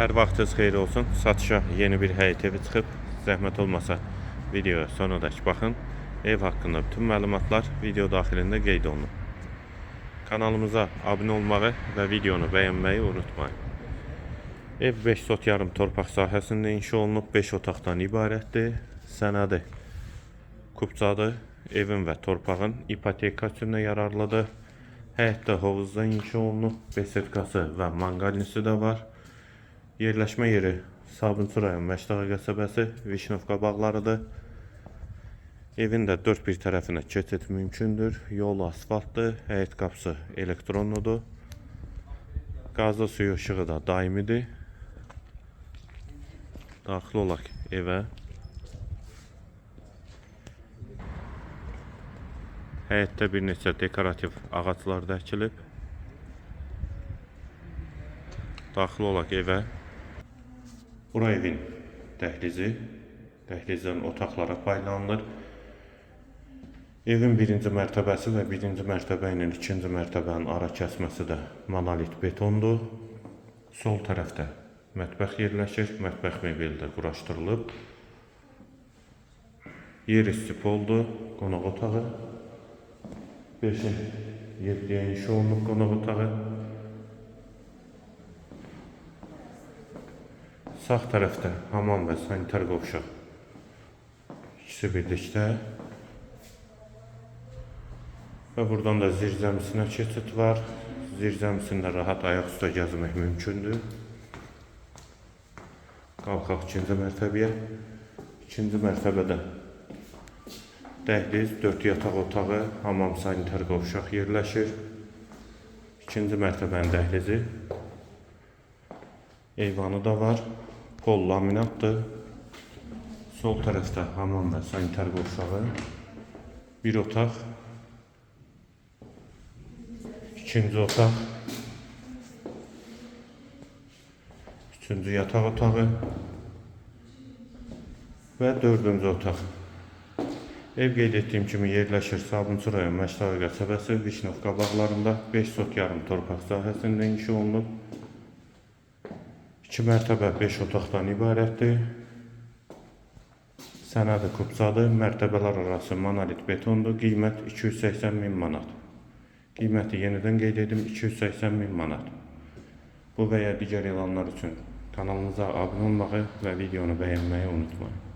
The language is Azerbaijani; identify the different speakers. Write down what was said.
Speaker 1: Hər vaxtınız xeyir olsun. Satışa yeni bir həyət evi çıxıb. Zəhmət olmasa videoya sonradakı baxın. Ev haqqında bütün məlumatlar video daxilində qeyd olunub. Kanalımıza abunə olmağı və videonu bəyənməyi unutmayın. Ev 5 sot yarım torpaq sahəsində inşa olunub. 5 otaqdan ibarətdir. Sənədi kupçadır. Evin və torpağın ipotekasına yararlıdır. Həyətdə hovuzda inşa olunub. Besetkası və manqalnisi də var. Yerləşmə yeri Sabunçu rayon Məşdağa qəsəbəsi Vişnovka bağlarıdır. Evin də dörd bir tərəfinə keçid mümkündür. Yol asfaltdır. Həyət qapısı elektronludur. Qazlı suyu işığı da daimidir. Daxil olaq evə. Həyətdə bir neçə dekorativ ağaclar da əkilib. Daxil olaq evə. Bura evin dəhlizi. Dəhlizdən otaqlara paylanılır. Evin birinci mərtəbəsi və birinci mərtəbə ilə ikinci mərtəbənin ara kəsməsi də monolit betondur. Sol tərəfdə mətbəx yerləşir. Mətbəx mebeli də quraşdırılıb. Yer istipoldur. Qonaq otağı. 5-in 7-yə inşa olunub qonaq otağı. Sağ tərəfdə hamam və sanitar qovşaq ikisi birlikdə və buradan da zirzəmisinə keçid var. Zirzəmisində rahat ayaq üstə gəzmək mümkündür. Qalxaq ikinci mərtəbəyə. İkinci mərtəbədə dəhliz, 4 yataq otağı, hamam, sanitar qovşaq yerləşir. İkinci mərtəbənin dəhlizi. Eyvanı da var. Pol laminatdır. Sol tərəfdə hamam və sanitar qovşağı. Bir otaq. İkinci otaq. Üçüncü yataq otağı. Və dördüncü otaq. Ev qeyd etdiyim kimi yerləşir Sabunçu rayon Məşdağa qəsəbəsi Vişnovka bağlarında 5 sot yarım torpaq sahəsində inşa olunub. 2 mərtəbə 5 otaqdan ibarətdir. Sənədi kupçadır. Mərtəbələr arası monolit betondur. Qiymət 280.000 manat. Qiyməti yenidən qeyd edim, 280.000 manat. Bu və ya digər elanlar üçün kanalımıza abunə olmağı və videonu bəyənməyi unutmayın.